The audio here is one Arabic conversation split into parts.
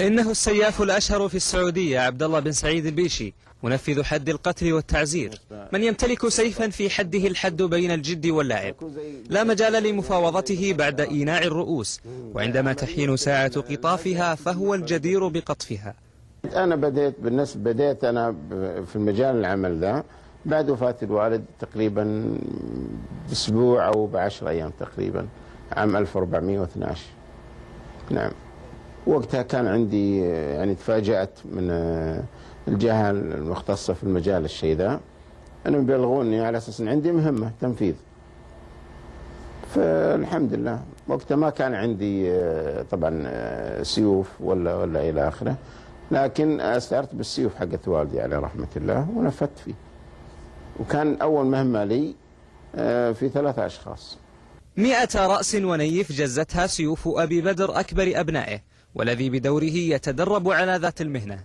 إنه السياف الأشهر في السعودية عبد الله بن سعيد البيشي، منفذ حد القتل والتعزير، من يمتلك سيفا في حده الحد بين الجد واللعب. لا مجال لمفاوضته بعد إيناع الرؤوس، وعندما تحين ساعة قطافها فهو الجدير بقطفها. أنا بديت أنا في المجال العمل ذا بعد وفاة الوالد تقريبا بأسبوع أو ب10 أيام تقريبا، عام 1412. نعم. وقتها كان عندي يعني تفاجأت من الجهة المختصة في المجال الشيء ذا، أنهم بيلغوني على أساس أن عندي مهمة تنفيذ. فالحمد لله وقتها ما كان عندي طبعا سيوف ولا إلى آخره، لكن استعرت بالسيوف حقت والدي عليه رحمة الله ونفذت فيه. وكان أول مهمة لي في 3 أشخاص. 100 رأس ونيف جزتها سيوف أبي بدر أكبر أبنائه، والذي بدوره يتدرب على ذات المهنة.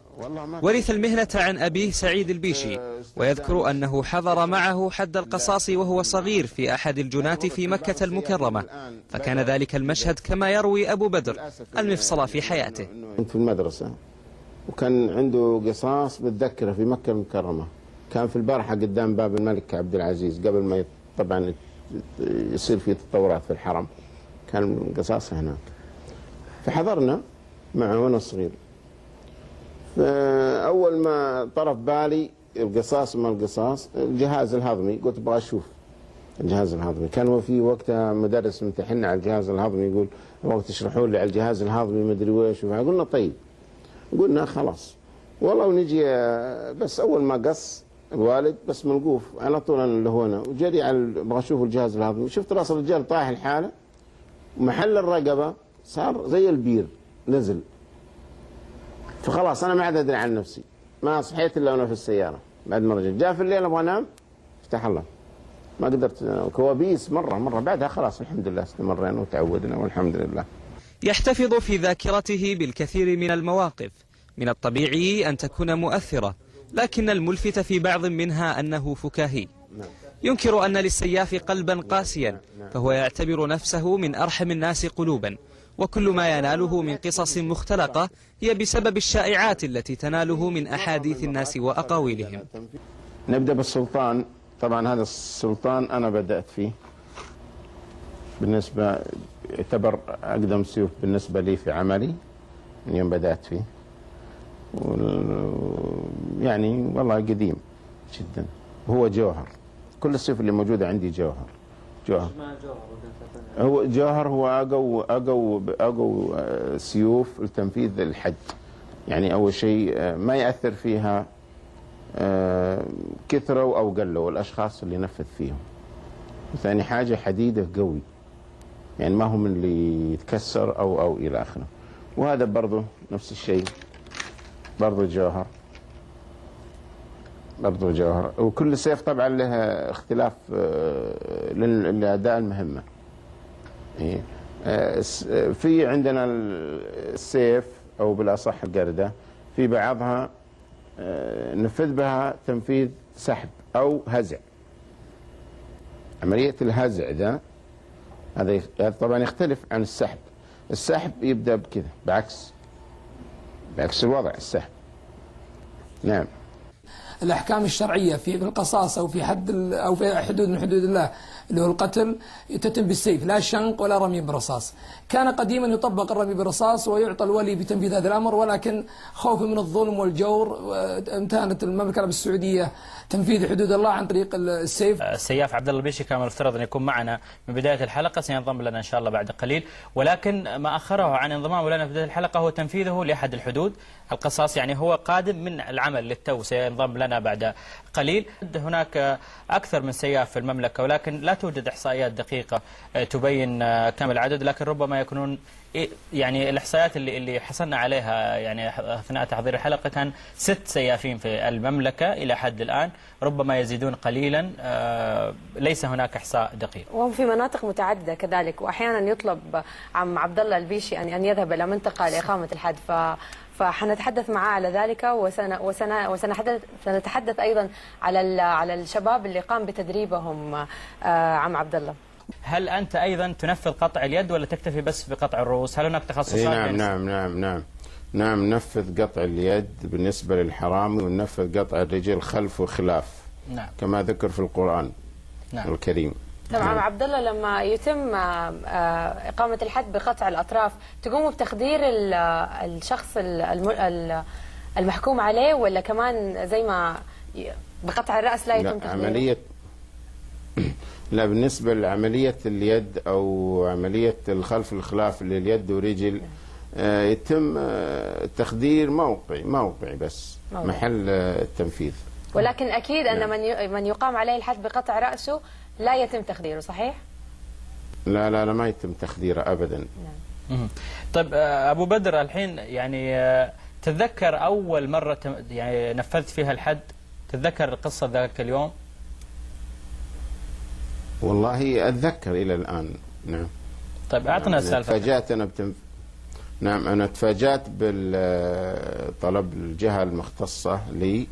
ورث المهنة عن أبيه سعيد البيشي، ويذكر أنه حضر معه حد القصاص وهو صغير في أحد الجنات في مكة المكرمة، فكان ذلك المشهد كما يروي أبو بدر المفصل في حياته. كنت في المدرسة وكان عنده قصاص بتذكره في مكة المكرمة، كان في البارحة قدام باب الملك عبد العزيز قبل ما طبعا يصير في تطورات في الحرم، كان قصاص هناك. فحضرنا معه وانا صغير، فأول ما طرف بالي القصاص ما القصاص الجهاز الهضمي، قلت ابغى اشوف الجهاز الهضمي. كان في وقتها مدرس امتحنا على الجهاز الهضمي، يقول ابغى تشرحوا لي على الجهاز الهضمي ما ادري ويش. قلنا طيب، قلنا خلاص والله ونجي. بس اول ما قص الوالد بس ملقوف على طول انا اللي هو انا وجري على ابغى اشوف الجهاز الهضمي. شفت راس الرجال طايح الحاله، ومحل الرقبه صار زي البير نزل. فخلاص انا ما عاد ادري عن نفسي، ما صحيت الا وانا في السياره. بعد ما رجعت جاء في الليل ابغى انام، افتح الله ما قدرت، كوابيس مره بعدها خلاص الحمد لله استمرينا وتعودنا والحمد لله. يحتفظ في ذاكرته بالكثير من المواقف، من الطبيعي أن تكون مؤثرة، لكن الملفت في بعض منها أنه فكاهي. ينكر أن للسياف قلبا قاسيا، فهو يعتبر نفسه من أرحم الناس قلوبا، وكل ما يناله من قصص مختلقة هي بسبب الشائعات التي تناله من أحاديث الناس وأقاويلهم. نبدأ بالسلطان. طبعا هذا السلطان أنا بدأت فيه، بالنسبة يعتبر أقدم سيوف بالنسبة لي في عملي من يوم بدأت فيه، يعني والله قديم جدا. وهو جوهر، كل السيوف اللي موجودة عندي جوهر. هو جوهر، هو أقوى سيوف لتنفيذ الحد. يعني أول شيء ما يأثر فيها كثروا أو قلوا الأشخاص اللي نفذ فيهم. وثاني حاجة حديده قوي، يعني ما هو من اللي يتكسر أو إلى آخره. وهذا برضه نفس الشيء، برضه جوهر. وكل سيف طبعا له اختلاف لأداء المهمة. في عندنا السيف أو بالأصح القردة، في بعضها نفذ بها تنفيذ سحب أو هزع. عملية الهزع ده هذا طبعا يختلف عن السحب. السحب يبدأ بكذا بعكس الوضع السحب. نعم. الأحكام الشرعية في القصاص أو في حدود من حدود الله اللي هو القتل تتم بالسيف، لا شنق ولا رمي بالرصاص. كان قديما يطبق الرمي بالرصاص ويعطى الولي بتنفيذ هذا الأمر، ولكن خوفا من الظلم والجور امتهنت المملكة العربية السعودية تنفيذ حدود الله عن طريق السيف. السياف عبد الله البيشي كان مفترض أن يكون معنا من بداية الحلقة، سينضم لنا إن شاء الله بعد قليل، ولكن ما أخره عن انضمامه لنا في بداية الحلقة هو تنفيذه لأحد الحدود القصاص. يعني هو قادم من العمل للتو، سينضم لنا بعد قليل. هناك أكثر من سياف في المملكة، ولكن لا توجد إحصائيات دقيقة تبين كم العدد، لكن ربما يكونون يعني الإحصائيات اللي حصلنا عليها يعني أثناء تحضير الحلقة كان 6 سيافين في المملكة إلى حد الآن، ربما يزيدون قليلا، ليس هناك إحصاء دقيق. وهم في مناطق متعددة كذلك، وأحيانا يطلب عم عبد الله البيشي أن يذهب إلى منطقة لإقامة الحد، فحنتحدث معاه على ذلك، وسنتحدث أيضا على الشباب اللي قام بتدريبهم عم عبد الله. هل أنت أيضا تنفذ قطع اليد ولا تكتفي بس بقطع الرؤوس؟ هل هناك تخصصات؟ نعم. نعم ننفذ قطع اليد بالنسبة للحرامي، وننفذ قطع الرجل خلف وخلاف. نعم. كما ذكر في القرآن. نعم. الكريم. طبعا نعم. عبد الله، لما يتم إقامة الحد بقطع الأطراف تقوموا بتخدير الشخص المحكوم عليه، ولا كمان زي ما بقطع الرأس لا يتم تخديره؟ عملية لا، بالنسبة لعملية اليد أو عملية الخلف الخلاف لليد ورجل يتم تخدير موقعي بس محل التنفيذ. ولكن أكيد أن من يقام عليه الحد بقطع رأسه لا يتم تخديره، صحيح؟ لا ما يتم تخديره أبدا. طيب أبو بدر، الحين يعني تتذكر أول مرة يعني نفذت فيها الحد؟ تتذكر قصة ذاك اليوم؟ والله أتذكر إلى الآن. نعم. طيب أعطنا السالفة. تفاجأت أنا نعم، أنا تفاجأت بالطلب الجهة المختصة لي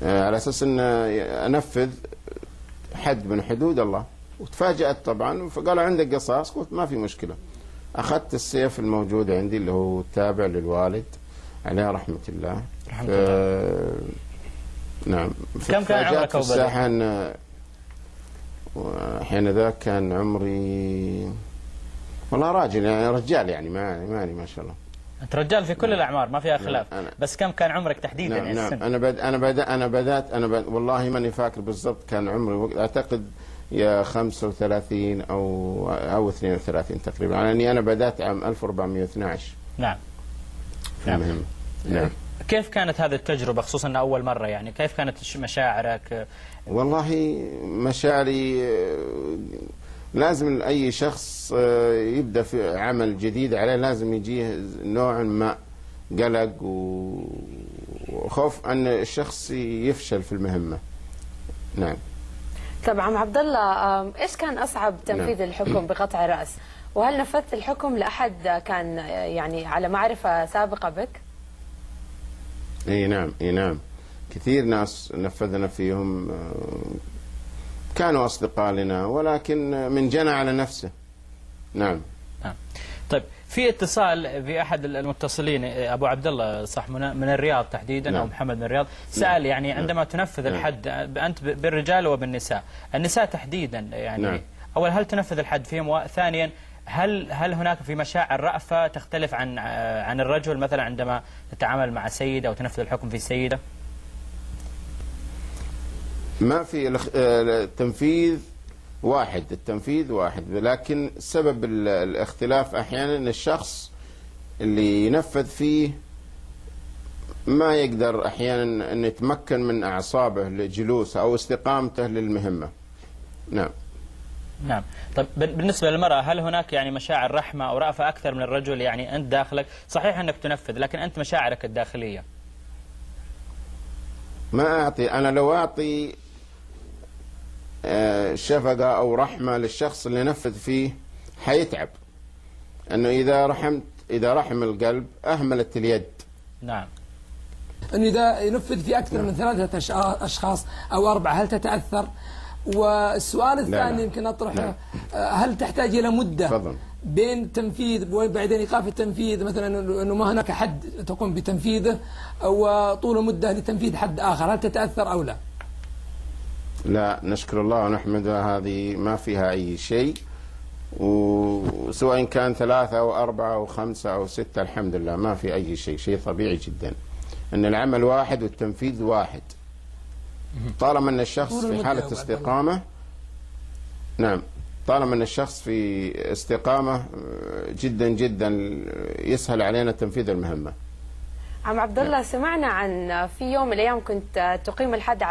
على أساس أن أنفذ حد من حدود الله، وتفاجأت طبعا، فقالوا عندك قصاص، قلت ما في مشكلة. أخذت السيف الموجود عندي اللي هو تابع للوالد عليه رحمة الله. رحمة الله. نعم. كم كان عمرك أبو بدر؟ حين ذاك كان عمري والله راجل، يعني رجال، يعني ما شاء الله. أنت رجال في كل الأعمار ما فيها خلاف. بس كم كان عمرك تحديدا؟ نعم. أنا بدأت والله ماني فاكر بالضبط، كان عمري أعتقد يا 35 أو 32 تقريبا، يعني أنا بدأت عام 1412. نعم. نعم. كيف كانت هذه التجربة، خصوصا أول مرة؟ يعني كيف كانت مشاعرك؟ والله مشاعري لازم أي شخص يبدأ في عمل جديد عليه لازم يجيه نوع ما قلق وخوف أن الشخص يفشل في المهمة. نعم. طبعا عبد الله، إيش كان أصعب تنفيذ الحكم بقطع الرأس؟ وهل نفذت الحكم لأحد كان يعني على معرفة سابقة بك؟ اي نعم كثير ناس نفذنا فيهم، كانوا أصدقاء لنا، ولكن من جنى على نفسه. نعم. طيب في اتصال في أحد المتصلين أبو عبد الله صح من الرياض تحديدا. نعم. أو محمد من الرياض سأل يعني عندما تنفذ الحد أنت بالرجال وبالنساء، النساء تحديدا يعني. نعم. أول هل تنفذ الحد فيهم؟ وثانيا هل هناك في مشاعر رأفة تختلف عن الرجل مثلا عندما تتعامل مع سيدة أو تنفذ الحكم في سيدة؟ ما في التنفيذ واحد، لكن سبب الاختلاف أحيانا أن الشخص اللي ينفذ فيه ما يقدر أحيانا أن يتمكن من أعصابه لجلوسه أو استقامته للمهمة. نعم. نعم. طيب بالنسبة للمرأة، هل هناك يعني مشاعر رحمة أو رأفة أكثر من الرجل؟ يعني أنت داخلك صحيح أنك تنفذ، لكن أنت مشاعرك الداخلية. ما أعطي، أنا لو أعطي شفقة أو رحمة للشخص اللي نفذ فيه حيتعب، أنه إذا رحم القلب أهملت اليد. نعم. أنه إذا ينفذ في أكثر من 3 أشخاص أو 4 هل تتأثر؟ والسؤال الثاني يمكن أطرحه، هل تحتاج إلى مدة فضل بين التنفيذ وبعدين إيقاف التنفيذ، مثلا أنه ما هناك حد تقوم بتنفيذه وطول مدة لتنفيذ حد آخر، هل تتأثر أو لا؟ لا، نشكر الله ونحمده، هذه ما فيها أي شيء، وسواء كان 3 أو 4 أو 5 أو 6 الحمد لله ما في أي شيء طبيعي جدا، أن العمل واحد والتنفيذ واحد طالما أن الشخص في حالة استقامة. نعم، طالما أن الشخص في استقامة جدا جدا يسهل علينا تنفيذ المهمة. عم عبد الله، سمعنا عن في يوم من الأيام كنت تقيم الحد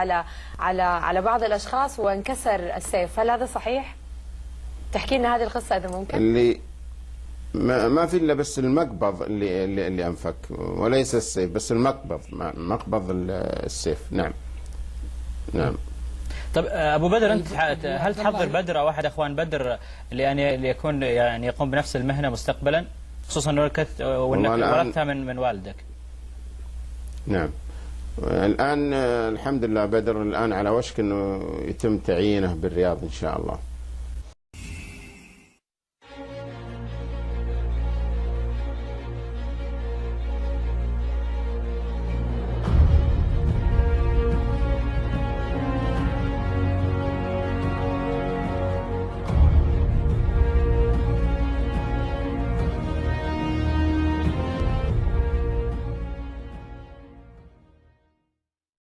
على بعض الأشخاص وانكسر السيف، هل هذا صحيح؟ تحكي لنا هذه القصة إذا ممكن. اللي ما في إلا بس المقبض اللي أنفك، وليس السيف، بس مقبض السيف. نعم. نعم. طب أبو بدر، أنت هل تحضر بدر أو أحد أخوان بدر اللي يقوم بنفس المهنة مستقبلا، خصوصا أنك ورثتها من والدك؟ نعم. الآن الحمد لله بدر الآن على وشك أنه يتم تعيينه بالرياض إن شاء الله.